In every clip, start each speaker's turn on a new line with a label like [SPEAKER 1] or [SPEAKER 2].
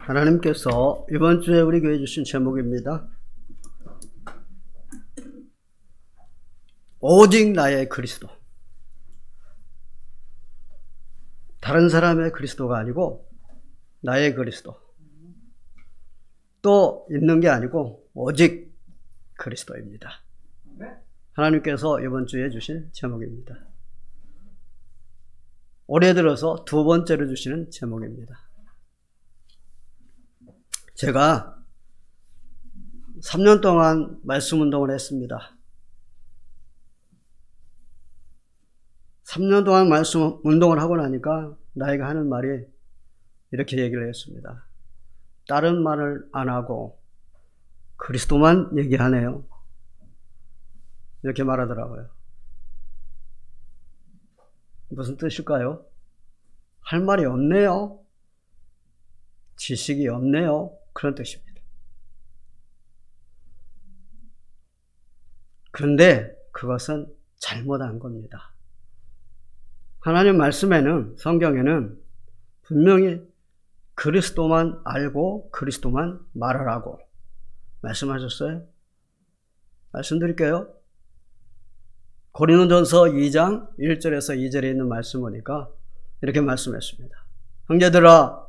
[SPEAKER 1] 하나님께서 이번 주에 우리 교회에 주신 제목입니다. 오직 나의 그리스도. 다른 사람의 그리스도가 아니고 나의 그리스도. 또 있는 게 아니고 오직 그리스도입니다. 하나님께서 이번 주에 주신 제목입니다. 올해 들어서 두 번째로 주시는 제목입니다. 제가 3년 동안 말씀 운동을 했습니다. 3년 동안 말씀 운동을 하고 나니까 나에게 하는 말이 이렇게 얘기를 했습니다. 다른 말을 안 하고 그리스도만 얘기하네요. 이렇게 말하더라고요. 무슨 뜻일까요? 할 말이 없네요. 지식이 없네요. 그런 뜻입니다. 그런데 그것은 잘못한 겁니다. 하나님 말씀에는, 성경에는 분명히 그리스도만 알고 그리스도만 말하라고 말씀하셨어요. 말씀드릴게요. 고린도전서 2장 1절에서 2절에 있는 말씀 보니까 이렇게 말씀했습니다. 형제들아,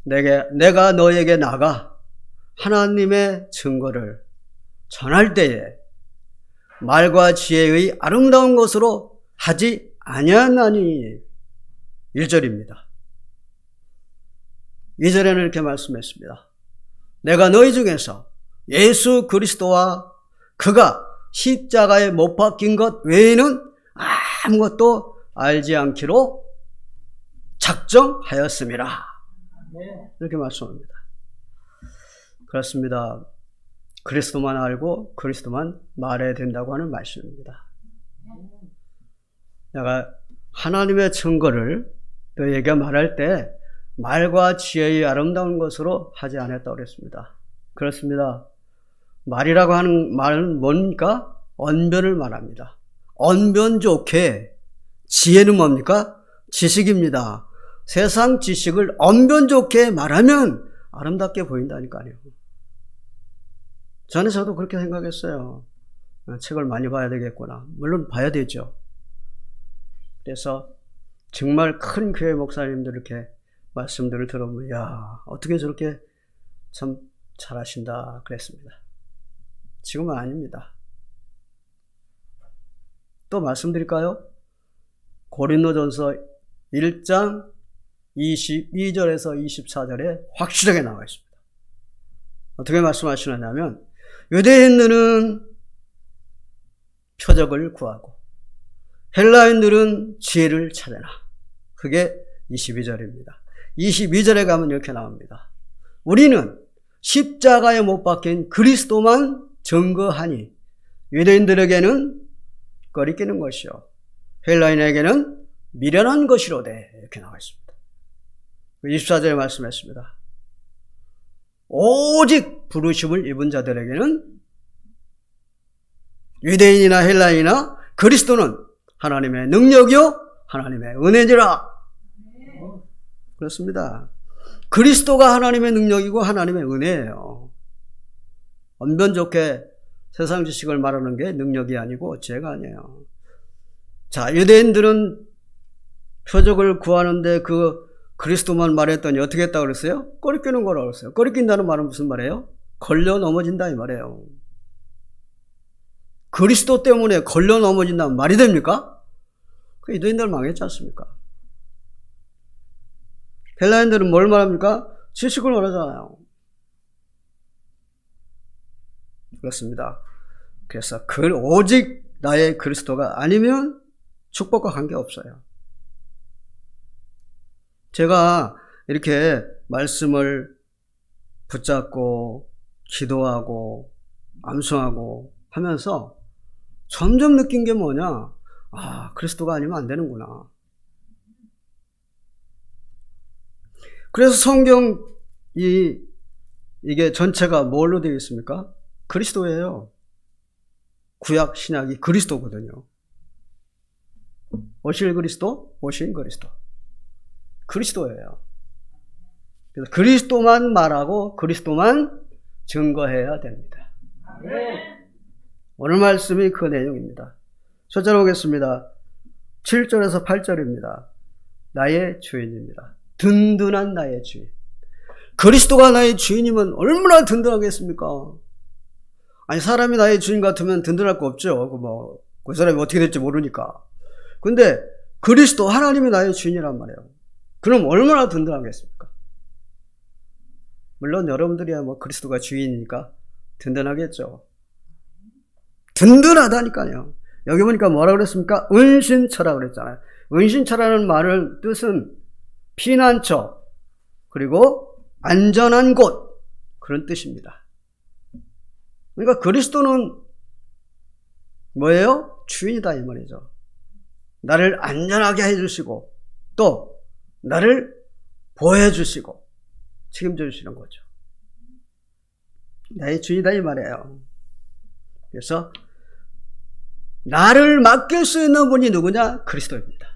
[SPEAKER 1] 내가 너에게 나가 하나님의 증거를 전할 때에 말과 지혜의 아름다운 것으로 하지 아니하나니. 1절입니다. 2절에는 이렇게 말씀했습니다. 내가 너희 중에서 예수 그리스도와 그가 십자가에 못 박힌 것 외에는 아무것도 알지 않기로 작정하였음이라. 이렇게 말씀합니다. 그렇습니다. 그리스도만 알고 그리스도만 말해야 된다고 하는 말씀입니다. 내가 하나님의 증거를 너에게 말할 때 말과 지혜의 아름다운 것으로 하지 않았다고 그랬습니다. 그렇습니다. 말이라고 하는 말은 뭡니까? 언변을 말합니다. 언변 좋게. 지혜는 뭡니까? 지식입니다. 세상 지식을 언변 좋게 말하면 아름답게 보인다니까요. 저도 그렇게 생각했어요. 책을 많이 봐야 되겠구나. 물론 봐야 되죠. 그래서 정말 큰 교회 목사님들 이렇게 말씀들을 들어보면 야, 어떻게 저렇게 참 잘하신다 그랬습니다. 지금은 아닙니다. 또 말씀드릴까요? 고린도전서 1장 22절에서 24절에 확실하게 나와 있습니다. 어떻게 말씀하시느냐면 유대인들은 표적을 구하고 헬라인들은 지혜를 찾아라. 그게 22절입니다. 22절에 가면 이렇게 나옵니다. 우리는 십자가에 못 박힌 그리스도만 증거하니 유대인들에게는 거리끼는 것이요 헬라인에게는 미련한 것이로되. 이렇게 나와 있습니다. 24절에 말씀했습니다. 오직 부르심을 입은 자들에게는 유대인이나 헬라인이나 그리스도는 하나님의 능력이요 하나님의 은혜니라. 그렇습니다. 그리스도가 하나님의 능력이고 하나님의 은혜예요. 언변 좋게 세상 지식을 말하는 게 능력이 아니고 죄가 아니에요. 자, 유대인들은 표적을 구하는데 그 그리스도만 말했더니 어떻게 했다고 그랬어요? 꺼리끼는 거라고 그랬어요. 꺼리낀다는 말은 무슨 말이에요? 걸려 넘어진다 이 말이에요. 그리스도 때문에 걸려 넘어진다면 말이 됩니까? 그 유대인들 망했지 않습니까? 헬라인들은 뭘 말합니까? 지식을 말하잖아요. 그렇습니다. 그래서 오직 나의 그리스도가 아니면 축복과 관계없어요. 제가 이렇게 말씀을 붙잡고 기도하고 암송하고 하면서 점점 느낀 게 뭐냐? 아, 그리스도가 아니면 안 되는구나. 그래서 성경 이게 전체가 뭘로 되어 있습니까? 그리스도예요. 구약 신약이 그리스도거든요. 오실 그리스도, 오신 그리스도. 그리스도예요. 그래서 그리스도만 말하고 그리스도만 증거해야 됩니다. 오늘 말씀이 그 내용입니다. 첫째로 보겠습니다. 7절에서 8절입니다. 나의 주인입니다. 든든한 나의 주인. 그리스도가 나의 주인이면 얼마나 든든하겠습니까? 아니, 사람이 나의 주인 같으면 든든할 거 없죠. 그 사람이 어떻게 될지 모르니까. 근데 그리스도, 하나님이 나의 주인이란 말이에요. 그럼 얼마나 든든하겠습니까? 물론 여러분들이야 그리스도가 주인이니까 든든하겠죠. 든든하다니까요. 여기 보니까 뭐라 그랬습니까? 은신처라 그랬잖아요. 은신처라는 말을 뜻은 피난처, 그리고 안전한 곳, 그런 뜻입니다. 그러니까 그리스도는 뭐예요? 주인이다 이 말이죠. 나를 안전하게 해주시고 또 나를 보호해 주시고 책임져 주시는 거죠. 나의 주인이다 이 말이에요. 그래서 나를 맡길 수 있는 분이 누구냐? 그리스도입니다.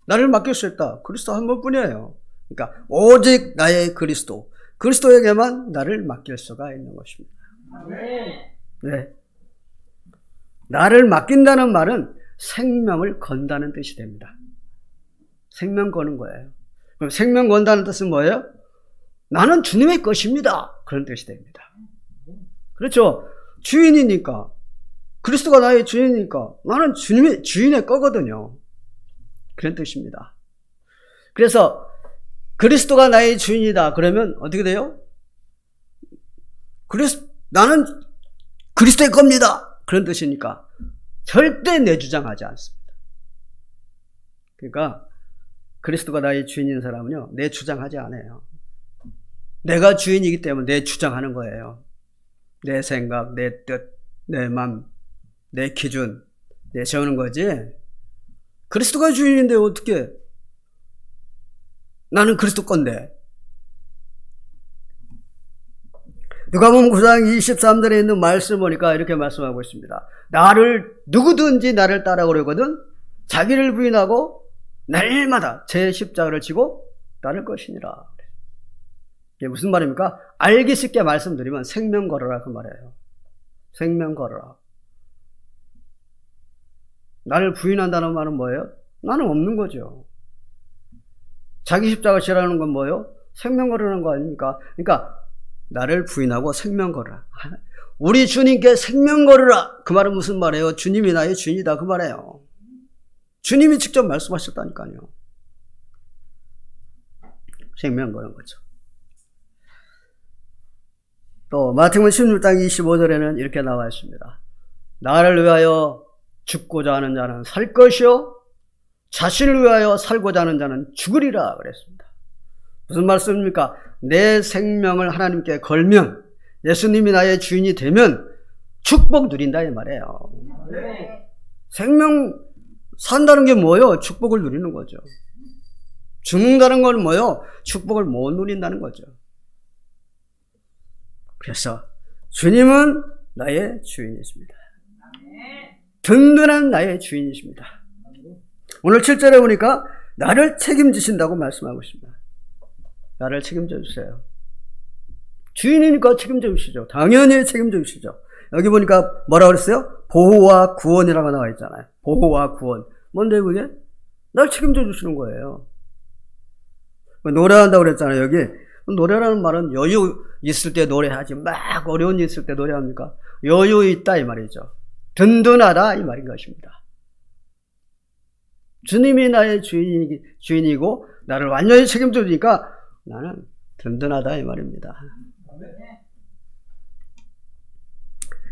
[SPEAKER 1] 나를 맡길 수 있다. 그리스도 한 분뿐이에요. 그러니까 오직 나의 그리스도, 그리스도에게만 나를 맡길 수가 있는 것입니다. 네. 나를 맡긴다는 말은 생명을 건다는 뜻이 됩니다. 생명 거는 거예요. 그럼 생명 건다는 뜻은 뭐예요? 나는 주님의 것입니다. 그런 뜻이 됩니다. 그렇죠. 주인이니까, 그리스도가 나의 주인이니까 나는 주인의 거거든요. 그런 뜻입니다. 그래서 그리스도가 나의 주인이다 그러면 어떻게 돼요? 나는 그리스도의 겁니다. 그런 뜻이니까 절대 내 주장하지 않습니다. 그러니까 그리스도가 나의 주인인 사람은요, 내 주장하지 않아요. 내가 주인이기 때문에 내 주장하는 거예요. 내 생각, 내 뜻, 내 맘, 내 기준, 내 세우는 거지. 그리스도가 주인인데 어떻게? 나는 그리스도 건데. 누가복음 9장 23절에 있는 말씀 보니까 이렇게 말씀하고 있습니다. 누구든지 나를 따라오려거든 자기를 부인하고 날마다 제 십자가를 지고 따를 것이니라. 이게 무슨 말입니까? 알기 쉽게 말씀드리면 생명 걸어라 그 말이에요. 생명 걸어라. 나를 부인한다는 말은 뭐예요? 나는 없는 거죠. 자기 십자가 지라는 건 뭐예요? 생명 걸으라는 거 아닙니까? 그러니까 나를 부인하고 생명 걸어라. 우리 주님께 생명 걸으라. 그 말은 무슨 말이에요? 주님이 나의 주인이다 그 말이에요. 주님이 직접 말씀하셨다니까요. 생명 거는 거죠. 또 마태복음 16장 25절에는 이렇게 나와 있습니다. 나를 위하여 죽고자 하는 자는 살 것이요 자신을 위하여 살고자 하는 자는 죽으리라 그랬습니다. 무슨 말씀입니까? 내 생명을 하나님께 걸면, 예수님이 나의 주인이 되면 축복 누린다 이 말이에요. 생명 산다는 게 뭐예요? 축복을 누리는 거죠. 죽는다는 건 뭐예요? 축복을 못 누린다는 거죠. 그래서 주님은 나의 주인이십니다. 든든한 나의 주인이십니다. 오늘 7절에 보니까 나를 책임지신다고 말씀하고 있습니다. 나를 책임져 주세요. 주인이니까 책임져 주시죠. 당연히 책임져 주시죠. 여기 보니까 뭐라고 그랬어요? 보호와 구원이라고 나와 있잖아요. 보호와 구원. 뭔데 그게? 날 책임져 주시는 거예요. 노래한다고 그랬잖아요. 여기 노래라는 말은 여유 있을 때 노래하지 막 어려운 일 있을 때 노래합니까? 여유 있다 이 말이죠. 든든하다 이 말인 것입니다. 주님이 나의 주인이고 나를 완전히 책임져 주니까 나는 든든하다 이 말입니다.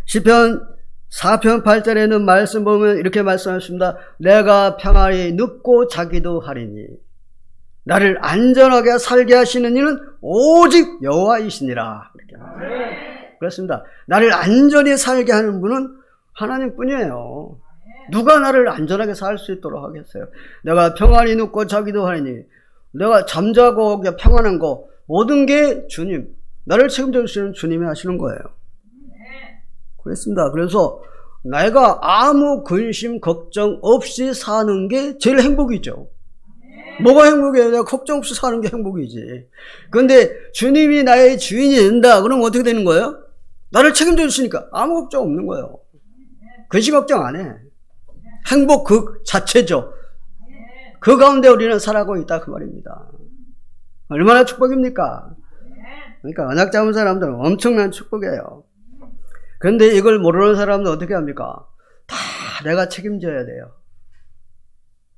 [SPEAKER 1] 시편 4편 8절에 있는 말씀 보면 이렇게 말씀하십니다. 내가 평안히 눕고 자기도 하리니 나를 안전하게 살게 하시는 이는 오직 여호와이시니라. 그렇습니다. 나를 안전히 살게 하는 분은 하나님뿐이에요. 누가 나를 안전하게 살 수 있도록 하겠어요? 내가 평안히 눕고 자기도 하리니 내가 잠자고 평안한 거 모든 게 주님, 나를 책임져 주시는 주님이 하시는 거예요. 그렇습니다. 그래서 내가 아무 근심 걱정 없이 사는 게 제일 행복이죠. 뭐가 행복이에요? 내가 걱정 없이 사는 게 행복이지. 그런데 주님이 나의 주인이 된다. 그럼 어떻게 되는 거예요? 나를 책임져 주시니까 아무 걱정 없는 거예요. 근심 걱정 안 해. 행복 그 자체죠. 그 가운데 우리는 살아가고 있다 그 말입니다. 얼마나 축복입니까? 그러니까 언약 잡은 사람들은 엄청난 축복이에요. 그런데 이걸 모르는 사람들은 어떻게 합니까? 다 내가 책임져야 돼요.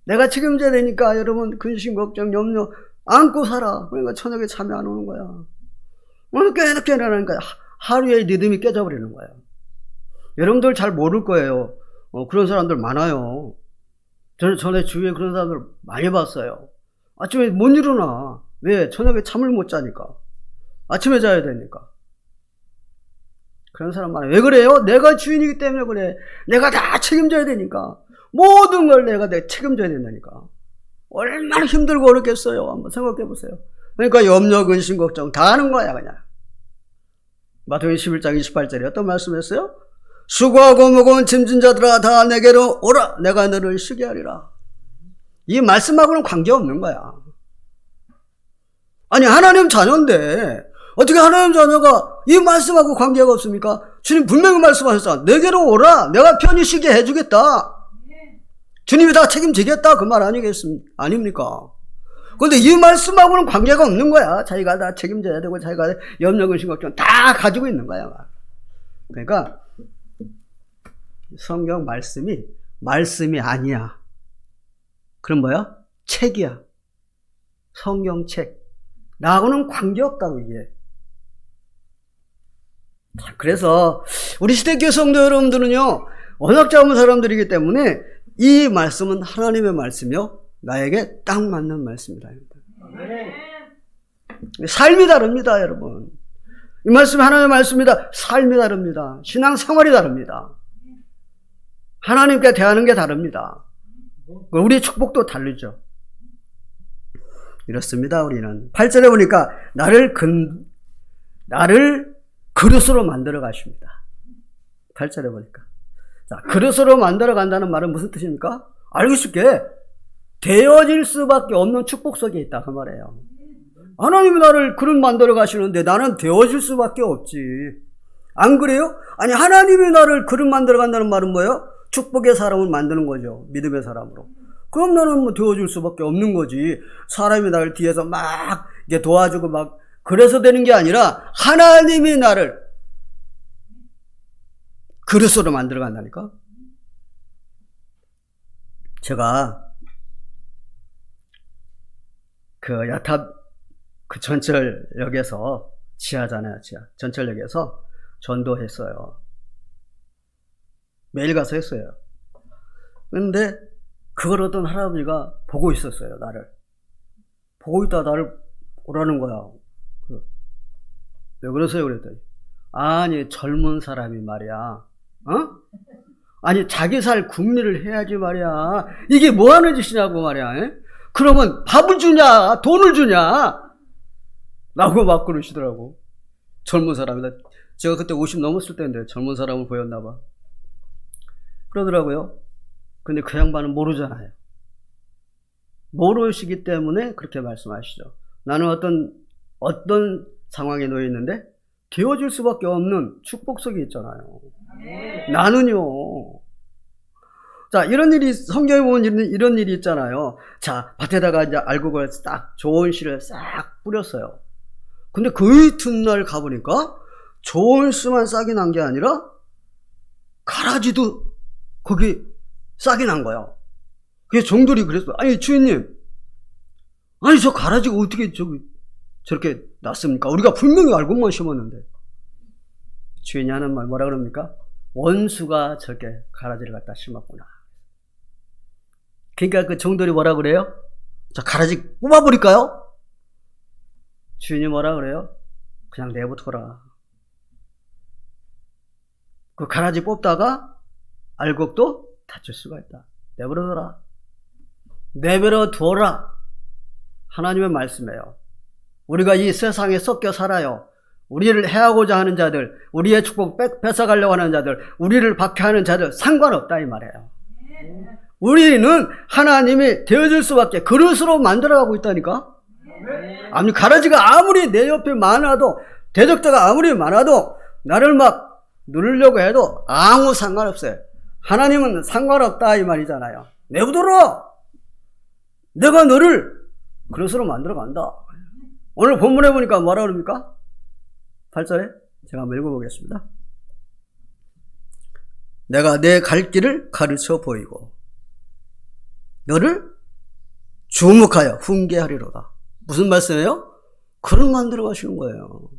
[SPEAKER 1] 내가 책임져야 되니까 여러분 근심 걱정 염려 안고 살아. 그러니까 저녁에 잠이 안 오는 거야. 오늘 깨닫게 일어나니까 하루의 리듬이 깨져버리는 거예요. 여러분들 잘 모를 거예요. 그런 사람들 많아요. 저는 전에 주위에 그런 사람들 많이 봤어요. 아침에 못 일어나. 왜? 저녁에 잠을 못 자니까. 아침에 자야 되니까. 그런 사람 많아요. 왜 그래요? 내가 주인이기 때문에 그래. 내가 다 책임져야 되니까. 모든 걸 내가 책임져야 된다니까. 얼마나 힘들고 어렵겠어요. 한번 생각해 보세요. 그러니까 염려, 근심, 걱정 다 하는 거야 그냥. 마태복음 11장 28절에 어떤 말씀했어요? 수고하고 무거운 짐진 자들아 다 내게로 오라. 내가 너를 쉬게 하리라. 이 말씀하고는 관계없는 거야. 아니 하나님 자녀인데 어떻게 하나님 자녀가 이 말씀하고 관계가 없습니까? 주님 분명히 말씀하셨잖아. 내게로 오라. 내가 편히 쉬게 해주겠다. 주님이 다 책임지겠다. 그 말 아닙니까? 그런데 이 말씀하고는 관계가 없는 거야. 자기가 다 책임져야 되고 자기가 염려, 근심, 걱정 다 가지고 있는 거야. 그러니까 성경 말씀이 아니야. 그럼 뭐야? 책이야. 성경책. 나하고는 관계없다고 이게. 그래서 우리 시대교회 성도 여러분들은요. 언약 잡은 사람들이기 때문에 이 말씀은 하나님의 말씀이요. 나에게 딱 맞는 말씀이다. 삶이 다릅니다, 여러분. 이 말씀이 하나님의 말씀이다. 삶이 다릅니다. 신앙생활이 다릅니다. 하나님께 대하는 게 다릅니다. 우리의 축복도 다르죠. 이렇습니다, 우리는. 8절에 보니까 나를 그릇으로 만들어 가십니다. 8절에 보니까. 자, 그릇으로 만들어 간다는 말은 무슨 뜻입니까? 알기 쉽게 되어질 수밖에 없는 축복 속에 있다 그 말이에요. 하나님이 나를 그릇 만들어 가시는데 나는 되어질 수밖에 없지. 안 그래요? 아니 하나님이 나를 그릇 만들어 간다는 말은 뭐예요? 축복의 사람을 만드는 거죠. 믿음의 사람으로. 그럼 나는 뭐 되어줄 수밖에 없는 거지. 사람이 나를 뒤에서 막 이제 도와주고 막 그래서 되는 게 아니라 하나님이 나를 그릇으로 만들어 간다니까. 제가 그 야탑 그 전철역에서 지하잖아요. 지하. 전철역에서 전도했어요. 매일 가서 했어요. 그런데 그걸 어떤 할아버지가 보고 있었어요. 나를. 보고 있다 나를 오라는 거야. 왜 그러세요? 그랬더니 아니 젊은 사람이 말이야. 아니 자기 살 궁리를 해야지 말이야. 이게 뭐 하는 짓이냐고 말이야. 에? 그러면 밥을 주냐 돈을 주냐 라고 막 그러시더라고. 젊은 사람이다. 제가 그때 50 넘었을 때인데 젊은 사람을 보였나 봐. 그러더라고요. 근데 그 양반은 모르잖아요. 모르시기 때문에 그렇게 말씀하시죠. 나는 어떤 상황에 놓여 있는데 되어질 수밖에 없는 축복 속에 있잖아요. 나는요. 자, 이런 일이 성경에 보면 이런 일이 있잖아요. 자, 밭에다가 이제 알곡을 싹 좋은 씨를 싹 뿌렸어요. 근데 그 이튿날 가보니까 좋은 씨만 싹이 난 게 아니라 가라지도 거기 싹이 난 거야. 그래서 종들이 그랬어. 아니 주인님, 아니 저 가라지가 어떻게 저렇게 났습니까? 우리가 분명히 알곡만 심었는데. 주인이 하는 말 뭐라 그럽니까? 원수가 저렇게 가라지를 갖다 심었구나. 그러니까 그 종들이 뭐라 그래요? 저 가라지 뽑아버릴까요? 주인이 뭐라 그래요? 그냥 내버려둬라. 그 가라지 뽑다가 알곡도 다칠 수가 있다. 내버려둬라. 내버려둬라. 하나님의 말씀이에요. 우리가 이 세상에 섞여 살아요. 우리를 해하고자 하는 자들, 우리의 축복 뺏어가려고 하는 자들, 우리를 박해하는 자들 상관없다 이 말이에요. 우리는 하나님이 되어줄 수밖에 그릇으로 만들어가고 있다니까. 아니 가라지가 아무리 내 옆에 많아도 대적자가 아무리 많아도 나를 막 누르려고 해도 아무 상관없어요. 하나님은 상관없다 이 말이잖아요. 내버려둬. 내가 너를 그릇으로 만들어 간다. 오늘 본문에 보니까 뭐라 그럽니까? 8절에 제가 한번 읽어보겠습니다. 내가 내 갈 길을 가르쳐 보이고 너를 주목하여 훈계하리로다. 무슨 말씀이에요? 그릇 만들어 가시는 거예요.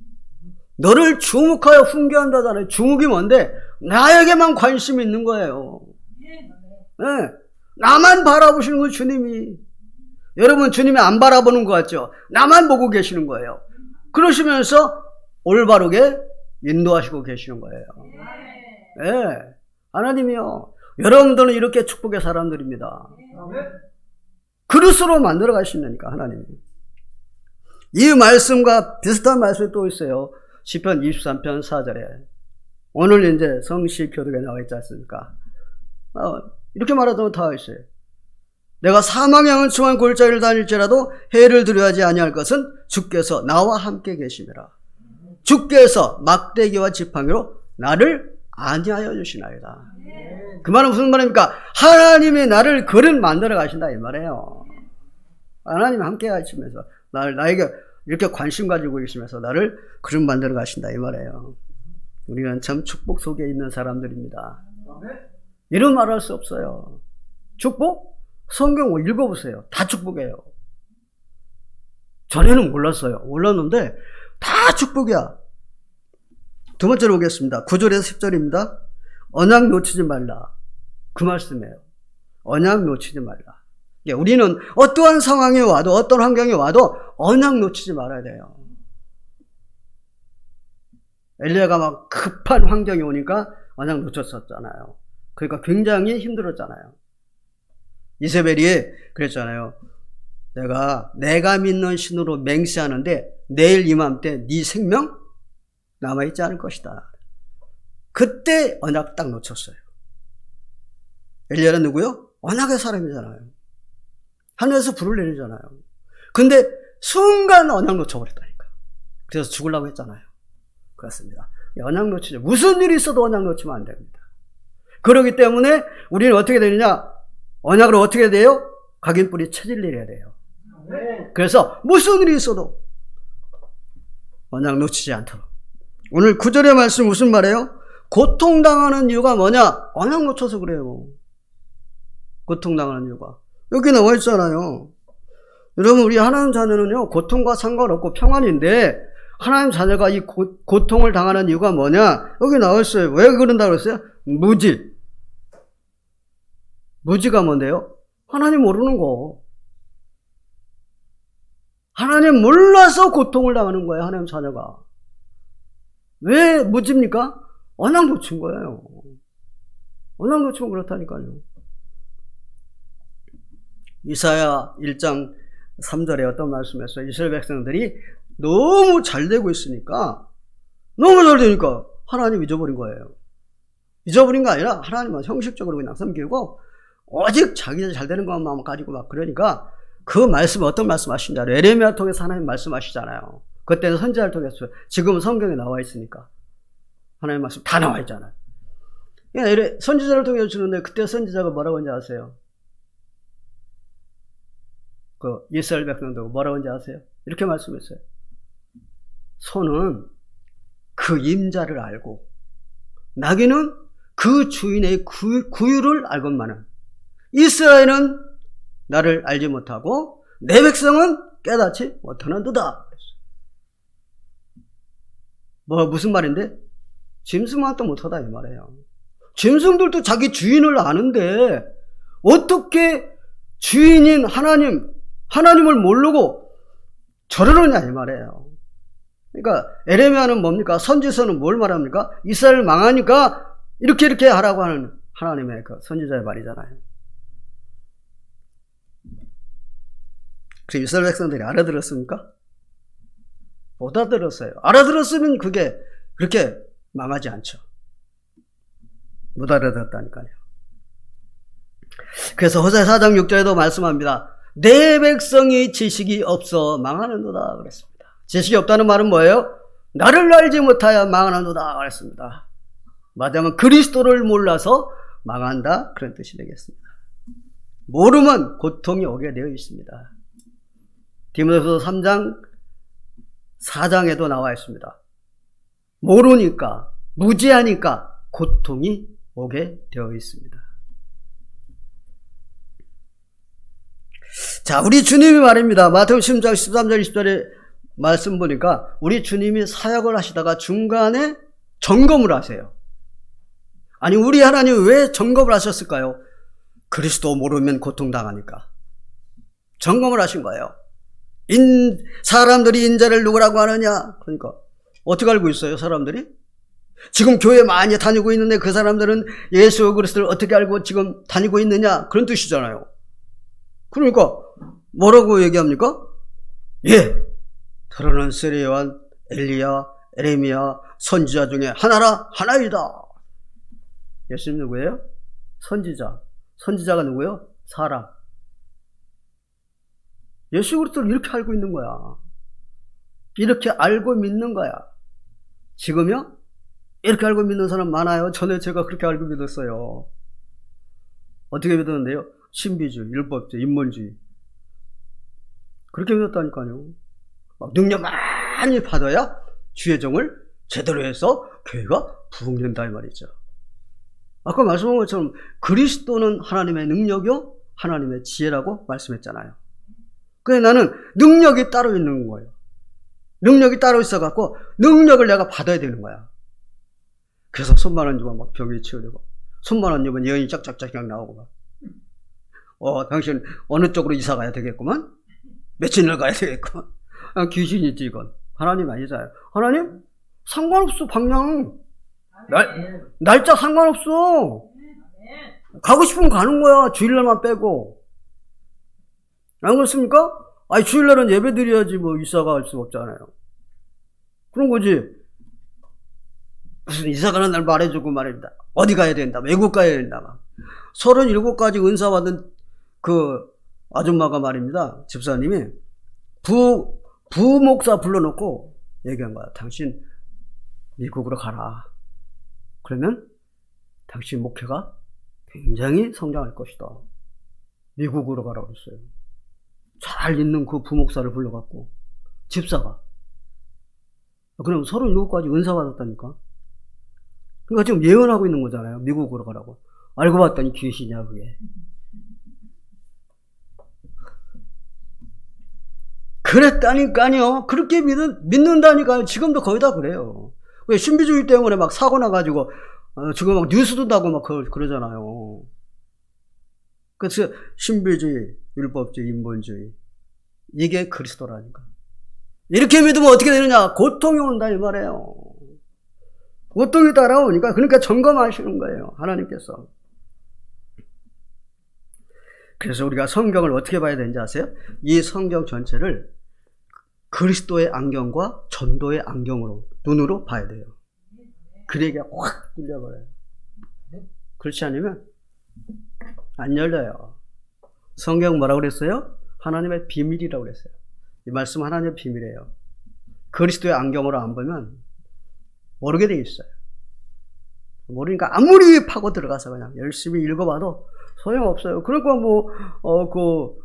[SPEAKER 1] 너를 주목하여 훈계한다잖아요. 주목이 뭔데? 나에게만 관심이 있는 거예요. 네. 나만 바라보시는 거예요, 주님이. 여러분, 주님이 안 바라보는 것 같죠? 나만 보고 계시는 거예요. 그러시면서 올바르게 인도하시고 계시는 거예요. 네. 하나님이요. 여러분들은 이렇게 축복의 사람들입니다. 그릇으로 만들어 가시니까, 하나님이. 이 말씀과 비슷한 말씀이 또 있어요. 시편 23편 4절에. 오늘 이제 성시 교독에 나와 있지 않습니까? 이렇게 말하면 다 있어요. 내가 사망의 은총한 골짜기를 다닐지라도 해를 두려워하지 아니할 것은 주께서 나와 함께 계심이라. 주께서 막대기와 지팡이로 나를 안위하여 주시나이다. 그 말은 무슨 말입니까? 하나님이 나를 그릇 만들어 가신다 이 말이에요. 하나님이 함께 하시면서 나에게 이렇게 관심 가지고 계시면서 나를 그릇 만들어 가신다 이 말이에요. 우리는 참 축복 속에 있는 사람들입니다. 이런 말 할 수 없어요. 축복? 성경 읽어보세요. 다 축복이에요. 전에는 몰랐어요. 몰랐는데 다 축복이야. 두 번째로 오겠습니다. 9절에서 10절입니다. 언약 놓치지 말라. 그 말씀이에요. 언약 놓치지 말라. 우리는 어떠한 상황이 와도 어떤 환경이 와도 언약 놓치지 말아야 돼요. 엘리야가 막 급한 환경이 오니까 언약 놓쳤었잖아요. 그러니까 굉장히 힘들었잖아요. 이세벨이 그랬잖아요. 내가 믿는 신으로 맹세하는데 내일 이맘때 네 생명 남아있지 않을 것이다. 그때 언약 딱 놓쳤어요. 엘리야는 누구요? 언약의 사람이잖아요. 하늘에서 불을 내리잖아요. 근데 순간 언약 놓쳐버렸다니까. 그래서 죽으려고 했잖아요. 그렇습니다. 언약 놓치죠. 무슨 일이 있어도 언약 놓치면 안 됩니다. 그렇기 때문에 우리는 어떻게 되느냐? 언약으로 어떻게 돼요? 각인뿌리 체질 내려야 돼요. 그래서 무슨 일이 있어도 언약 놓치지 않도록. 오늘 9절의 말씀 무슨 말이에요? 고통당하는 이유가 뭐냐? 언약 놓쳐서 그래요. 고통당하는 이유가. 여기 나와 있잖아요. 여러분, 우리 하나님 자녀는요, 고통과 상관없고 평안인데, 하나님 자녀가 이 고통을 당하는 이유가 뭐냐? 여기 나와 있어요. 왜 그런다고 그랬어요? 무지. 무지가 뭔데요? 하나님 모르는 거. 하나님 몰라서 고통을 당하는 거예요, 하나님 자녀가. 왜 무지입니까? 언약 놓친 거예요. 언약 놓치면 그렇다니까요. 이사야 1장 3절에 어떤 말씀에서 이스라엘 백성들이 너무 잘 되고 있으니까, 너무 잘 되니까 하나님 잊어버린 거예요. 잊어버린 거 아니라 하나님은 형식적으로 그냥 섬기고 오직 자기들 잘 되는 것만 가지고 막 그러니까 그 말씀 어떤 말씀 하신지 알아요? 에레미야 통해서 하나님 말씀하시잖아요. 그때는 선지자를 통해서. 지금은 성경에 나와 있으니까 하나님 말씀 다 나와 있잖아요. 선지자를 통해서 주는데 그때 선지자가 뭐라고 하는지 아세요? 그 이스라엘 백성들 뭐라고 하는지 아세요? 이렇게 말씀했어요. 소는 그 임자를 알고 나귀는 그 주인의 구유를 알건만은 이스라엘은 나를 알지 못하고 내 백성은 깨닫지 못하는도다. 무슨 말인데? 짐승만도 못하다 이 말이에요. 짐승들도 자기 주인을 아는데 어떻게 주인인 하나님을 모르고 저러느냐 이 말이에요. 그러니까 에레미야는 뭡니까? 선지서는 뭘 말합니까? 이스라엘 망하니까 이렇게 하라고 하는 하나님의 그 선지자의 말이잖아요. 그래서 이스라엘 백성들이 알아들었습니까? 못 알아들었어요. 알아들었으면 그게 그렇게 망하지 않죠. 못 알아들었다니까요. 그래서 호세 4장 6절에도 말씀합니다. 내 백성이 지식이 없어 망하는도다 그랬습니다. 지식이 없다는 말은 뭐예요? 나를 알지 못하여 망하는도다 그랬습니다. 말하자면 그리스도를 몰라서 망한다 그런 뜻이 되겠습니다. 모르면 고통이 오게 되어 있습니다. 디모데후서 3장 4장에도 나와 있습니다. 모르니까 무지하니까 고통이 오게 되어 있습니다. 자, 우리 주님이 말입니다. 마태복음 10장 13절 20절에 말씀 보니까 우리 주님이 사역을 하시다가 중간에 점검을 하세요. 아니, 우리 하나님 왜 점검을 하셨을까요? 그리스도 모르면 고통당하니까 점검을 하신 거예요. 사람들이 인자를 누구라고 하느냐? 그러니까 어떻게 알고 있어요, 사람들이? 지금 교회 많이 다니고 있는데 그 사람들은 예수 그리스도를 어떻게 알고 지금 다니고 있느냐? 그런 뜻이잖아요. 그러니까 뭐라고 얘기합니까? 예, 더러는 세례요한, 엘리야, 에레미야, 선지자 중에 하나이다. 예수님 누구예요? 선지자. 선지자가 누구예요? 사람. 예수 그리스도를 이렇게 알고 있는 거야. 이렇게 알고 믿는 거야. 지금요? 이렇게 알고 믿는 사람 많아요. 전에 제가 그렇게 알고 믿었어요. 어떻게 믿었는데요? 신비주의, 율법주의, 인본주의. 그렇게 믿었다니까요. 능력 많이 받아야 주의 종을 제대로 해서 교회가 부흥된다 이 말이죠. 아까 말씀한 것처럼 그리스도는 하나님의 능력이요 하나님의 지혜라고 말씀했잖아요. 그래서 나는 능력이 따로 있는 거예요. 능력이 따로 있어갖고 능력을 내가 받아야 되는 거야. 그래서 손만 얹으면 막 병이 치유되고, 손만 얹으면 예언이 짝짝짝 나오고 막. 당신 어느 쪽으로 이사 가야 되겠구만? 며칠을 가야 되겠구만? 귀신이 있지 이건. 하나님 아니잖아요. 하나님 상관없어. 방향 날짜 상관없어. 가고 싶으면 가는 거야. 주일날만 빼고. 안 그렇습니까? 아니, 주일날은 예배 드려야지 뭐 이사가 할 수가 없잖아요. 그런 거지. 무슨 이사 가는 날 말해주고 말입니다. 어디 가야 된다. 외국 가야 된다. 37가지 은사 받은 그 아줌마가 말입니다. 집사님이 부목사 불러놓고 얘기한 거야. 당신 미국으로 가라. 그러면 당신 목회가 굉장히 성장할 것이다. 미국으로 가라고 그랬어요. 잘 있는 그 부목사를 불러갖고 집사가. 그럼 37가지 은사 받았다니까. 그러니까 지금 예언하고 있는 거잖아요. 미국으로 가라고. 알고 봤더니 귀신이야 그게. 그랬다니까요. 그렇게 믿는다니까요. 지금도 거의 다 그래요. 왜 신비주의 때문에 막 사고 나가지고 지금 막 뉴스도 나고 막 그러잖아요. 그래서 신비주의, 율법주의, 인본주의 이게 그리스도라니까. 이렇게 믿으면 어떻게 되느냐? 고통이 온다 이 말이에요. 고통이 따라오니까 그러니까 점검하시는 거예요. 하나님께서. 그래서 우리가 성경을 어떻게 봐야 되는지 아세요? 이 성경 전체를 그리스도의 안경과 전도의 안경으로 눈으로 봐야 돼요. 그래야 확 뚫려버려요. 그렇지 않으면 안 열려요. 성경 뭐라고 그랬어요? 하나님의 비밀이라고 그랬어요. 이 말씀 하나님의 비밀이에요. 그리스도의 안경으로 안 보면 모르게 돼 있어요. 모르니까 아무리 파고 들어가서 그냥 열심히 읽어봐도 소용없어요. 그러니까 그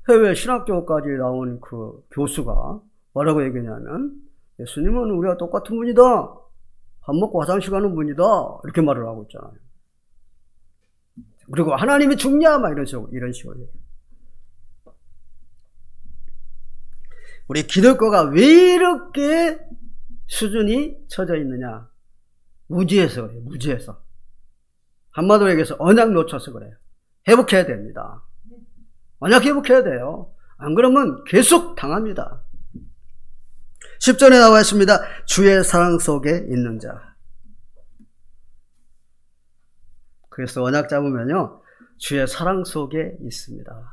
[SPEAKER 1] 해외 신학교까지 나온 그 교수가 뭐라고 얘기냐면 예수님은 우리가 똑같은 분이다. 밥 먹고 화장실 가는 분이다. 이렇게 말을 하고 있잖아요. 그리고 하나님이 죽냐? 막 이런 식으로 얘기해요. 우리 기독교가 왜 이렇게 수준이 처져 있느냐? 무지해서 그래요. 무지해서. 한마디로 얘기해서 언약 놓쳐서 그래요. 회복해야 됩니다. 언약 회복해야 돼요. 안 그러면 계속 당합니다. 10절에 나와 있습니다. 주의 사랑 속에 있는 자. 그래서 언약 잡으면요, 주의 사랑 속에 있습니다.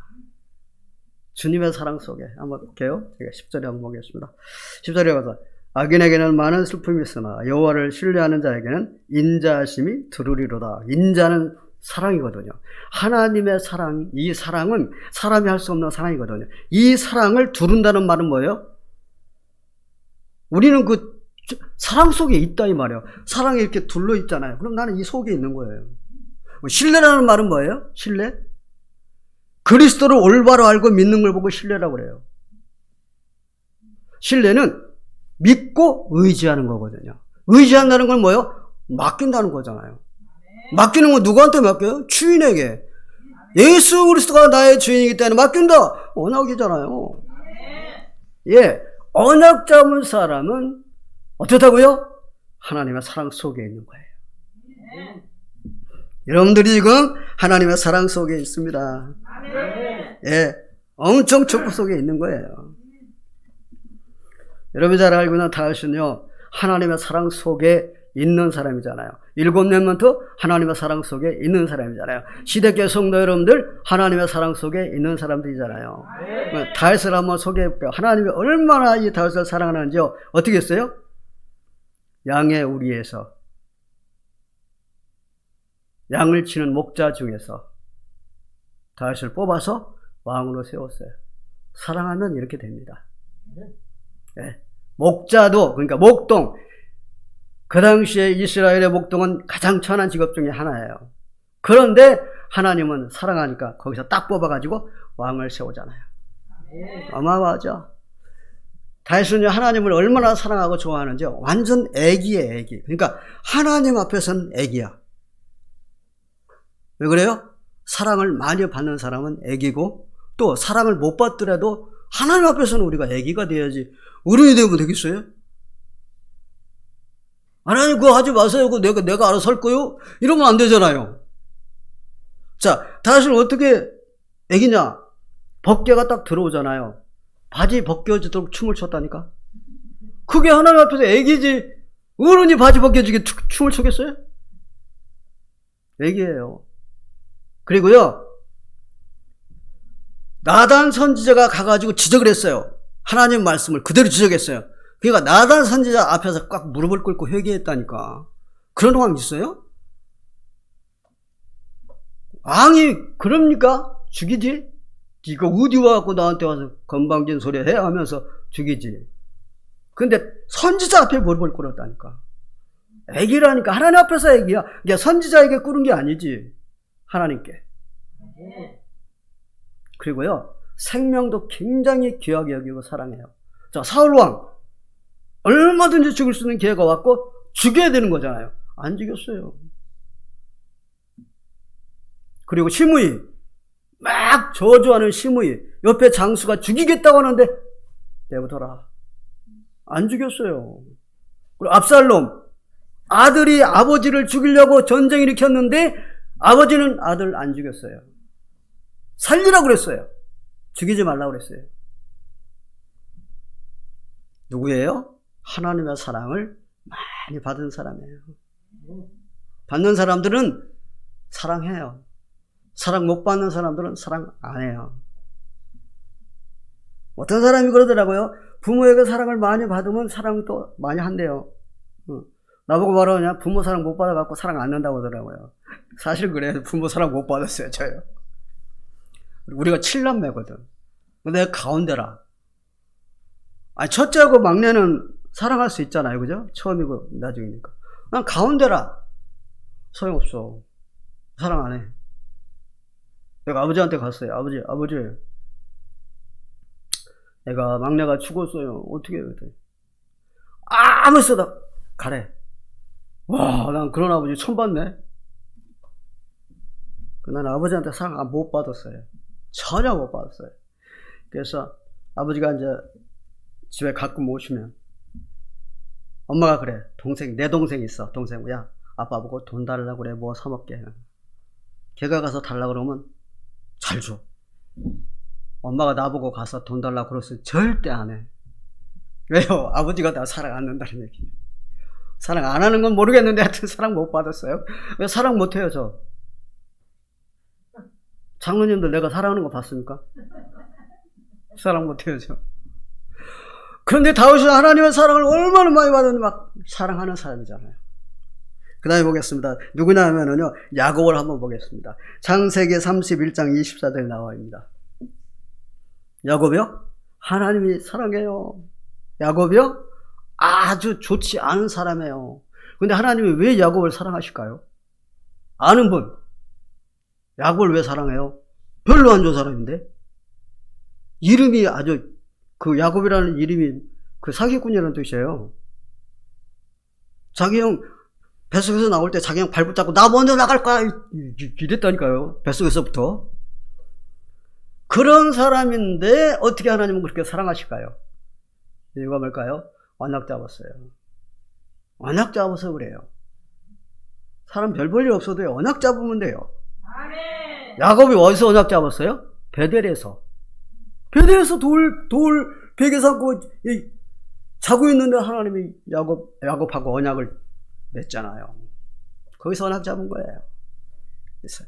[SPEAKER 1] 주님의 사랑 속에. 한번 볼게요. 제가 10절에 한번 보겠습니다. 10절에 가서 악인에게는 많은 슬픔이 있으나 여호와를 신뢰하는 자에게는 인자하심이 두루리로다. 인자는 사랑이거든요. 하나님의 사랑, 이 사랑은 사람이 할 수 없는 사랑이거든요. 이 사랑을 두른다는 말은 뭐예요? 우리는 그 사랑 속에 있다 이 말이에요. 사랑이 이렇게 둘러 있잖아요. 그럼 나는 이 속에 있는 거예요. 신뢰라는 말은 뭐예요? 신뢰? 그리스도를 올바로 알고 믿는 걸 보고 신뢰라고 그래요. 신뢰는 믿고 의지하는 거거든요. 의지한다는 건 뭐예요? 맡긴다는 거잖아요. 맡기는 건 누구한테 맡겨요? 주인에게. 예수 그리스도가 나의 주인이기 때문에 맡긴다. 언약이잖아요. 예, 언약 잡은 사람은 어떻다고요? 하나님의 사랑 속에 있는 거예요. 여러분들이 지금 하나님의 사랑 속에 있습니다. 예, 엄청 축복 속에 있는 거예요. 여러분이 잘 알고 있는 다윗은요, 하나님의 사랑 속에 있는 사람이잖아요. 7렘넌트 하나님의 사랑 속에 있는 사람이잖아요. 시대교회 성도 여러분들 하나님의 사랑 속에 있는 사람들이잖아요. 다윗을 한번 소개해볼게요. 하나님이 얼마나 이 다윗을 사랑하는지요. 어떻게 했어요? 양의 우리에서, 양을 치는 목자 중에서 다윗을 뽑아서 왕으로 세웠어요. 사랑하면 이렇게 됩니다. 네. 목자도, 그러니까 목동, 그 당시에 이스라엘의 목동은 가장 천한 직업 중에 하나예요. 그런데 하나님은 사랑하니까 거기서 딱 뽑아가지고 왕을 세우잖아요. 어마어마하죠. 다윗은 하나님을 얼마나 사랑하고 좋아하는지 완전 애기예요, 애기. 그러니까 하나님 앞에서는 애기야. 왜 그래요? 사랑을 많이 받는 사람은 애기고, 또 사랑을 못 받더라도 하나님 앞에서는 우리가 애기가 돼야지 어른이 되면 되겠어요? 하나님 그거 하지 마세요. 그거 내가 알아서 할 거요? 이러면 안 되잖아요. 자, 다윗은 어떻게 애기냐? 법궤가 딱 들어오잖아요. 바지 벗겨지도록 춤을 췄다니까? 그게 하나님 앞에서 애기지. 어른이 바지 벗겨지게 춤을 추겠어요? 애기예요. 그리고요, 나단 선지자가 가가지고 지적을 했어요. 하나님 말씀을 그대로 지적했어요. 그러니까 나단 선지자 앞에서 꽉 무릎을 꿇고 회개했다니까. 그런 왕 있어요? 왕이 그럽니까? 죽이지? 네가 어디 와갖고 나한테 와서 건방진 소리 해? 하면서 죽이지. 근데 선지자 앞에 무릎을 꿇었다니까. 애기라니까. 하나님 앞에서 애기야. 그러니까 선지자에게 꿇은 게 아니지. 하나님께. 그리고요, 생명도 굉장히 귀하게 여기고 사랑해요. 자, 사울왕. 얼마든지 죽을 수 있는 기회가 왔고 죽여야 되는 거잖아요. 안 죽였어요. 그리고 시므이, 막 저주하는 시므이, 옆에 장수가 죽이겠다고 하는데 내버려둬라. 안 죽였어요. 그리고 압살롬, 아들이 아버지를 죽이려고 전쟁 일으켰는데 아버지는 아들 안 죽였어요. 살리라고 그랬어요. 죽이지 말라고 그랬어요. 누구예요? 하나님의 사랑을 많이 받은 사람이에요. 받는 사람들은 사랑해요. 사랑 못 받는 사람들은 사랑 안 해요. 어떤 사람이 그러더라고요. 부모에게 사랑을 많이 받으면 사랑도 많이 한대요. 나보고 말하냐? 부모 사랑 못 받아갖고 사랑 안 한다고 하더라고요. 사실 그래요. 부모 사랑 못 받았어요, 저요. 우리가 7남매거든. 근데 내가 가운데라. 아니, 첫째하고 막내는 사랑할 수 있잖아요. 그죠? 처음이고 나중이니까. 난 가운데라. 소용없어. 사랑 안 해. 내가 아버지한테 갔어요. 아버지. 내가 막내가 죽었어요. 어떻게 해요? 아무 쓰다 가래. 와, 난 그런 아버지 처음 봤네. 나는 아버지한테 사랑 못 받았어요. 전혀 못 받았어요. 그래서 아버지가 이제 집에 가끔 오시면 엄마가 그래. 내 동생이 있어. 동생, 야, 아빠 보고 돈 달라고 그래. 뭐 사먹게. 걔가 가서 달라고 그러면 잘 줘. 엄마가 나보고 가서 돈 달라고 그랬으면 절대 안 해. 왜요? 아버지가 나 사랑 안 한다는 얘기. 사랑 안 하는 건 모르겠는데 하여튼 사랑 못 받았어요. 왜 사랑 못 해요, 저? 장로님들 내가 사랑하는 거 봤습니까? 사랑 못 해요, 저. 그런데 다윗은 하나님의 사랑을 얼마나 많이 받았는데 막 사랑하는 사람이잖아요. 그 다음에 보겠습니다. 누구냐 하면은요, 야곱을 한번 보겠습니다. 창세기 31장 24절에 나와 있습니다. 야곱이요? 하나님이 사랑해요. 야곱이요? 아주 좋지 않은 사람이에요. 근데 하나님이 왜 야곱을 사랑하실까요? 아는 분. 야곱을 왜 사랑해요? 별로 안 좋은 사람인데? 이름이 아주, 그 야곱이라는 이름이 그 사기꾼이라는 뜻이에요. 자기 형, 뱃속에서 나올 때 자기 형 발 붙잡고 나 먼저 나갈 거야 이랬다니까요. 뱃속에서부터. 그런 사람인데 어떻게 하나님은 그렇게 사랑하실까요? 이유가 뭘까요? 언약 잡았어요. 언약 잡아서 그래요. 사람 별 볼 일 없어도요, 언약 잡으면 돼요. 아멘. 야곱이 어디서 언약 잡았어요? 베델에서. 베델에서 돌 베개 삼고 자고 있는데 하나님이 야곱하고 언약을 맺잖아요. 거기서 언약 잡은 거예요. 그래서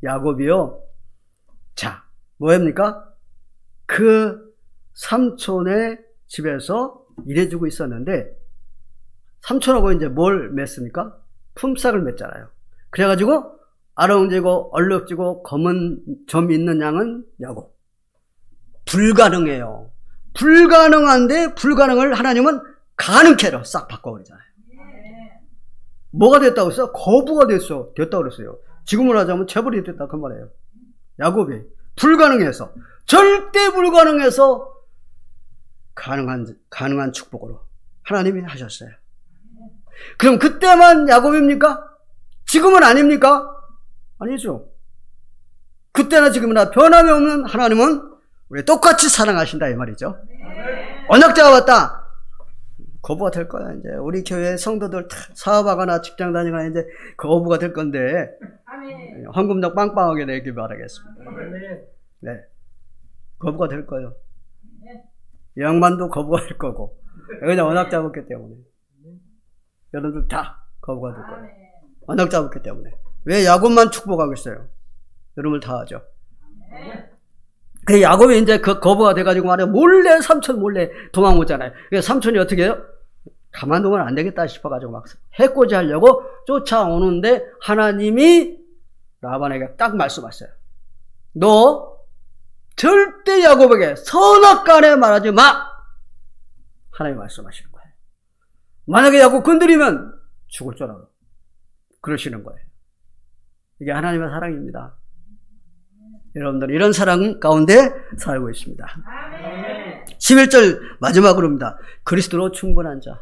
[SPEAKER 1] 야곱이요. 자, 뭐합니까? 그 삼촌의 집에서 일해주고 있었는데 삼촌하고 이제 뭘 맺습니까? 품삯을 맺잖아요. 그래가지고 아롱지고 얼룩지고 검은 점 있는 양은 야곱. 불가능해요. 불가능한데 불가능을 하나님은 가능케로 싹 바꿔버리잖아요. 뭐가 됐다고 했어요? 거부가 됐다고 그랬어요. 지금으로 하자면 재벌이 됐다 그 말이에요. 야곱이 불가능해서, 절대 불가능해서 가능한 축복으로 하나님이 하셨어요. 그럼 그때만 야곱입니까? 지금은 아닙니까? 아니죠. 그때나 지금이나 변함이 없는 하나님은 우리 똑같이 사랑하신다 이 말이죠. 언약자가 왔다. 거부가 될 거야. 이제 우리 교회 성도들 사업하거나 직장 다니거나 이제 거부가 될 건데 황금적 빵빵하게 되길 바라겠습니다. 네, 거부가 될 거예요. 양반도 거부가 될 거고, 그냥 언약 잡았기 때문에 여러분들 다 거부가 될 거예요. 언약 잡았기 때문에. 왜 야곱만 축복하겠어요? 여러분들 다 하죠. 그 야곱이 이제 그 거부가 돼가지고 말이야 몰래 삼촌 몰래 도망오잖아요. 그래서 삼촌이 어떻게 해요? 가만두면 안 되겠다 싶어가지고 막 해코지 하려고 쫓아오는데 하나님이 라반에게 딱 말씀하셨어요. 너 절대 야곱에게 선악간에 말하지 마. 하나님이 말씀하시는 거예요. 만약에 야곱 건드리면 죽을 줄 알아. 그러시는 거예요. 이게 하나님의 사랑입니다. 여러분들 이런 사랑 가운데 살고 있습니다. 11절 마지막으로입니다. 그리스도로 충분한 자.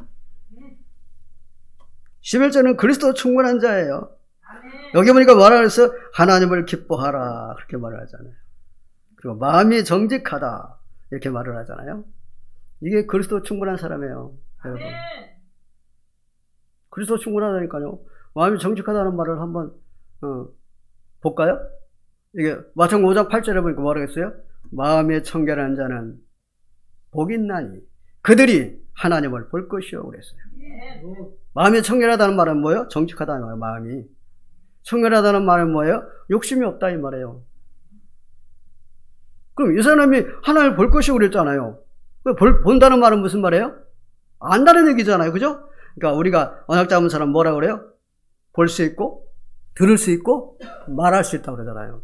[SPEAKER 1] 11절은 그리스도로 충분한 자예요. 여기 보니까 뭐라 그랬어요? 하나님을 기뻐하라 그렇게 말을 하잖아요. 그리고 마음이 정직하다 이렇게 말을 하잖아요. 이게 그리스도 충분한 사람이에요. 여러분. 그리스도 충분하다니까요. 마음이 정직하다는 말을 한번 볼까요? 이게 마태복음 5장 8절에 보니까 뭐라고 했어요? 마음에 청결한 자는 복 있나니 그들이 하나님을 볼 것이요 그랬어요. 마음이 청결하다는 말은 뭐예요? 정직하다는 말이에요. 마음이 청결하다는 말은 뭐예요? 욕심이 없다 이 말이에요. 그럼 이 사람이 하나님을 볼 것이요 그랬잖아요. 본다는 말은 무슨 말이에요? 안다는 얘기잖아요. 그죠? 그러니까 우리가 언약 잡은 사람 뭐라고 그래요? 볼 수 있고 들을 수 있고 말할 수 있다고 그러잖아요.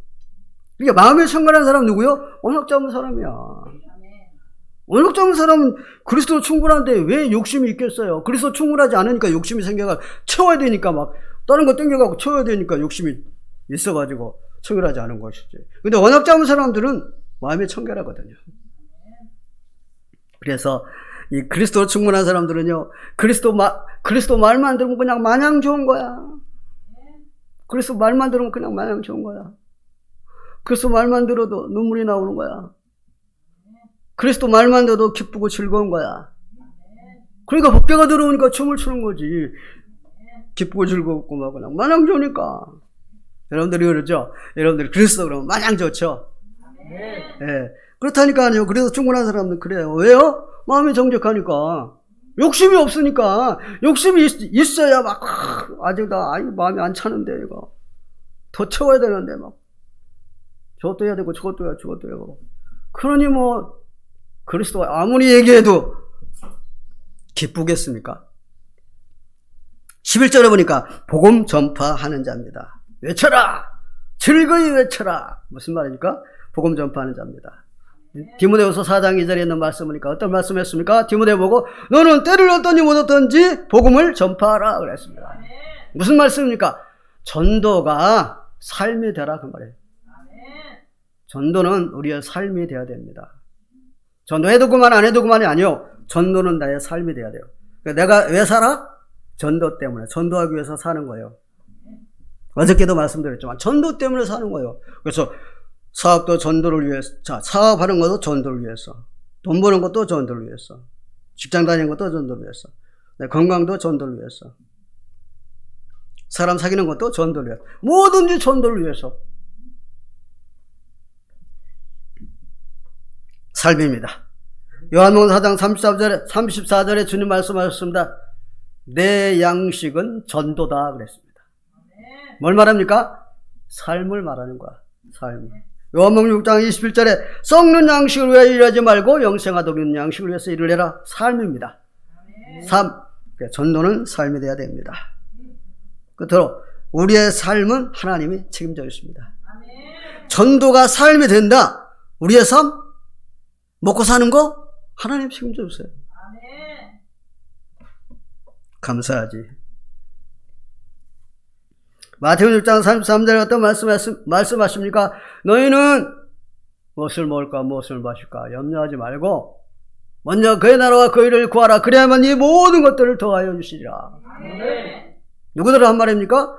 [SPEAKER 1] 그러니까 마음에 청결한 사람 누구요? 언약 잡은 사람이야. 언약 잡은 사람은 그리스도 충분한데 왜 욕심이 있겠어요? 그리스도 충분하지 않으니까 욕심이 생겨가 채워야 되니까 막 다른 거 땡겨가고 채워야 되니까 욕심이 있어가지고 청결하지 않은 것이지. 근데 언약 잡은 사람들은 마음이 청결하거든요. 그래서 이 그리스도 충분한 사람들은요, 그리스도 말만 들으면 그냥 마냥 좋은 거야. 그리스도 말만 들으면 그냥 마냥 좋은 거야. 그리스도 말만 들어도 눈물이 나오는 거야. 그리스도 말만 들어도 기쁘고 즐거운 거야. 그러니까 법궤가 들어오니까 춤을 추는 거지. 기쁘고 즐겁고 막 그냥 마냥 좋으니까. 여러분들이 그러죠? 여러분들이 그리스도 그러면 마냥 좋죠? 예. 그렇다니까요. 그래서 충분한 사람은 그래요. 왜요? 마음이 정직하니까. 욕심이 없으니까. 욕심이 있어야 막 아직 마음이 안 차는데 이거 더 채워야 되는데 막 저것도 해야 되고 저것도 해야 저것도 해야 되고. 그러니 뭐 그리스도가 아무리 얘기해도 기쁘겠습니까? 11절에 보니까 복음 전파하는 자입니다. 외쳐라! 즐거이 외쳐라! 무슨 말입니까? 복음 전파하는 자입니다. 디모데후서 4장 2절에 있는 말씀이니까 어떤 말씀했습니까? 디모데 보고 너는 때를 얻든지 못 얻든지 복음을 전파하라 그랬습니다. 무슨 말씀입니까? 전도가 삶이 되라 그 말이에요. 전도는 우리의 삶이 되어야 됩니다. 전도해도 그만 안 해도 그만이 아니요. 전도는 나의 삶이 되어야 돼요. 내가 왜 살아? 전도 때문에. 전도하기 위해서 사는 거예요. 어저께도 말씀드렸지만 전도 때문에 사는 거예요. 그래서 사업도 전도를 위해서, 자, 사업하는 것도 전도를 위해서, 돈 버는 것도 전도를 위해서, 직장 다니는 것도 전도를 위해서, 내 건강도 전도를 위해서, 사람 사귀는 것도 전도를 위해서, 뭐든지 전도를 위해서. 삶입니다. 요한복음 4장 34절에 주님 말씀하셨습니다. 내 양식은 전도다 그랬습니다. 뭘 말합니까? 삶을 말하는 거야. 삶. 요한복음 6장 21절에 썩는 양식을 위하여 일하지 말고 영생하도록 있는 양식을 위해서 일을 해라. 삶입니다. 삶. 전도는 삶이 되어야 됩니다. 끝으로 우리의 삶은 하나님이 책임져 주십니다. 전도가 삶이 된다. 우리의 삶, 먹고 사는 거 하나님 책임져 주세요. 감사하지. 마태복음 6장 33절에 어떤 말씀하십니까? 너희는 무엇을 먹을까 무엇을 마실까 염려하지 말고 먼저 그의 나라와 그의 일을 구하라. 그래야만 이 모든 것들을 더하여 주시리라. 아멘. 누구들 한 말입니까?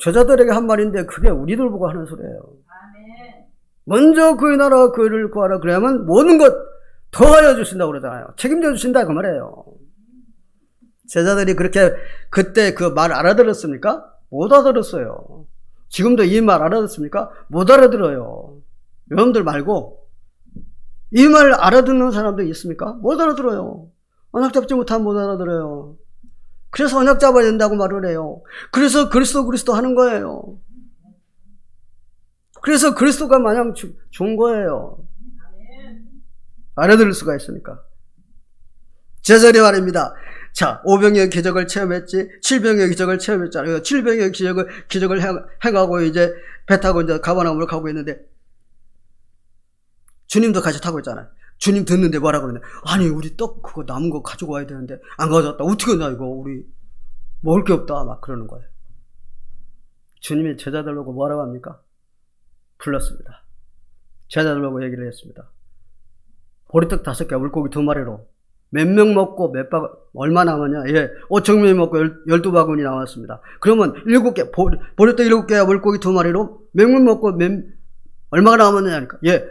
[SPEAKER 1] 제자들에게 한 말인데 그게 우리들 보고 하는 소리예요. 아멘. 먼저 그의 나라와 그의 일을 구하라. 그래야만 모든 것 더하여 주신다고 그러잖아요. 책임져 주신다 그 말이에요. 제자들이 그렇게 그때 그 말 알아들었습니까? 못 알아들었어요. 지금도 이 말 알아듣습니까? 못 알아들어요. 여러분들 말고 이 말 알아듣는 사람들 있습니까? 못 알아들어요. 언약 잡지 못하면 못 알아들어요. 그래서 언약 잡아야 된다고 말을 해요. 그래서 그리스도 하는 거예요. 그래서 그리스도가 마냥 좋은 거예요. 알아들을 수가 있으니까. 제자리 말입니다. 자, 5병의 기적을 체험했지, 7병의 기적을 체험했잖아요. 7병의 기적을 행하고 이제 배 타고 이제 가버나움으로 가고 있는데, 주님도 같이 타고 있잖아요. 주님 듣는데 뭐라 그러냐. 아니, 우리 떡 그거 남은 거 가지고 와야 되는데, 안 가져왔다. 어떻게 하냐, 이거. 우리 먹을 게 없다. 막 그러는 거예요. 주님이 제자들 보고 뭐라고 합니까? 불렀습니다. 제자들 보고 얘기를 했습니다. 보리떡 5개, 물고기 2마리로. 몇 명 먹고 얼마 남았냐? 예, 5,000명이 먹고 12바구니 나왔습니다. 그러면 7개, 보리떡 7개와 물고기 2마리로 몇 명 먹고 얼마가 남았느냐니까. 예,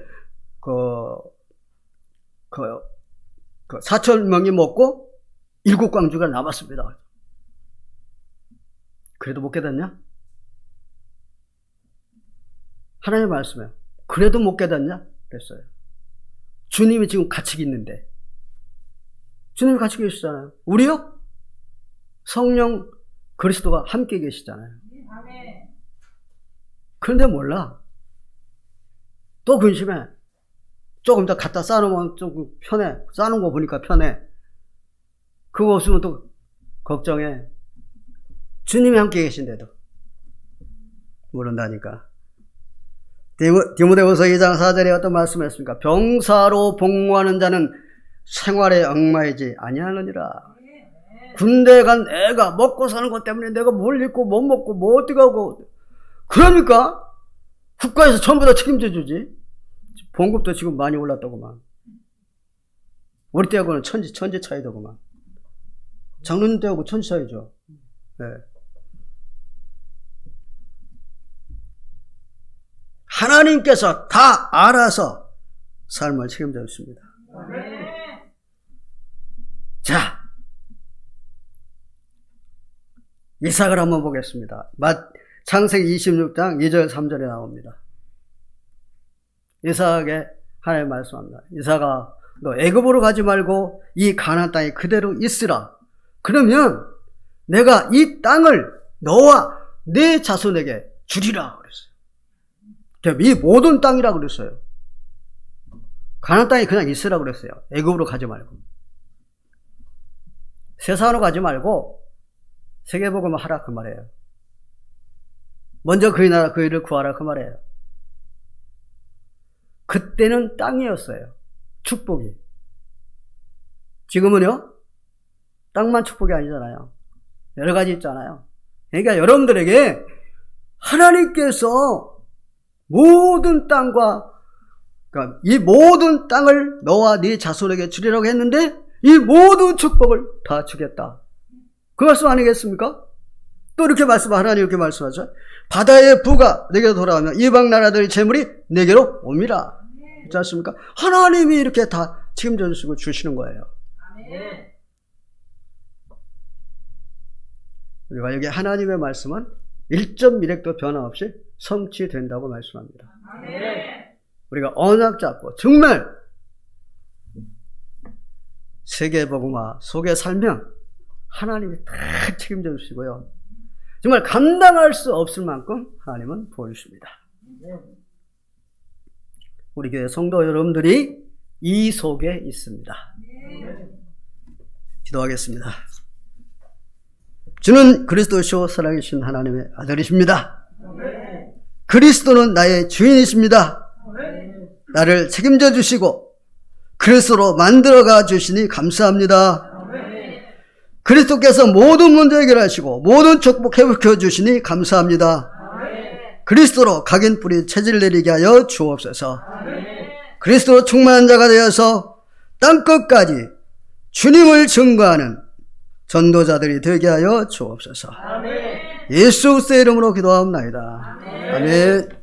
[SPEAKER 1] 4,000명이 먹고 7광주가 남았습니다. 그래도 못 깨닫냐? 하나님의 말씀이에요. 그래도 못 깨닫냐? 그랬어요. 주님이 지금 같이 있는데. 주님이 같이 계시잖아요. 우리요? 성령 그리스도가 함께 계시잖아요. 그런데 몰라. 또 근심해. 조금 더 갖다 쌓아놓으면 좀 편해. 쌓아놓은 거 보니까 편해. 그거 없으면 또 걱정해. 주님이 함께 계신데도 모른다니까. 디모데후서 2장 4절에 어떤 말씀을 했습니까? 병사로 복무하는 자는 생활에 얽매이지 아니하느니라. 군대 간 애가 먹고 사는 것 때문에 내가 뭘 입고 못 먹고 뭐 어떻게 하고, 그러니까 국가에서 전부 다 책임져 주지. 봉급도 지금 많이 올랐다고만. 우리 때하고는 천지 차이더구만. 장로님 때하고 천지 차이죠. 네. 하나님께서 다 알아서 삶을 책임져 주십니다. 자, 이삭을 한번 보겠습니다. 창세기 26장 2절 3절에 나옵니다. 이삭에게 하나님 말씀합니다. 이삭아, 너 애굽으로 가지 말고 이 가나안 땅에 그대로 있으라. 그러면 내가 이 땅을 너와 네 자손에게 주리라 그랬어요. 이 모든 땅이라 그랬어요. 가나안 땅에 그냥 있으라 그랬어요. 애굽으로 가지 말고. 세상으로 가지 말고 세계복음을 하라 그 말이에요. 먼저 그의 나라 그의 일을 구하라 그 말이에요. 그때는 땅이었어요. 축복이. 지금은요, 땅만 축복이 아니잖아요. 여러 가지 있잖아요. 그러니까 여러분들에게 하나님께서 모든 땅과, 그러니까 이 모든 땅을 너와 네 자손에게 주리라고 했는데 이 모든 축복을 다 주겠다. 그 말씀 아니겠습니까? 또 이렇게 하나님 이렇게 말씀하죠. 바다의 부가 내게로 돌아오면 이방 나라들의 재물이 내게로 옵니다. 그렇지 않습니까? 하나님이 이렇게 다 책임져 주시고 주시는 거예요.
[SPEAKER 2] 아멘.
[SPEAKER 1] 우리가 여기 하나님의 말씀은 1.1획도 변화 없이 성취된다고 말씀합니다.
[SPEAKER 2] 아멘.
[SPEAKER 1] 우리가 언약 잡고 정말 세계복음화 속에 살면 하나님이 다 책임져 주시고요. 정말 감당할 수 없을 만큼 하나님은 보여주십니다. 우리 교회 성도 여러분들이 이 속에 있습니다. 기도하겠습니다. 주는 그리스도시오 살아계신 하나님의 아들이십니다. 그리스도는 나의 주인이십니다. 나를 책임져 주시고 그리스도로 만들어가 주시니 감사합니다. 그리스도께서 모든 문제 해결하시고 모든 축복 회복해 주시니 감사합니다. 그리스도로 각인 뿌리 체질 내리게 하여 주옵소서. 그리스도로 충만한 자가 되어서 땅끝까지 주님을 증거하는 전도자들이 되게 하여 주옵소서. 예수 그리스도의 이름으로 기도하옵나이다. 아멘.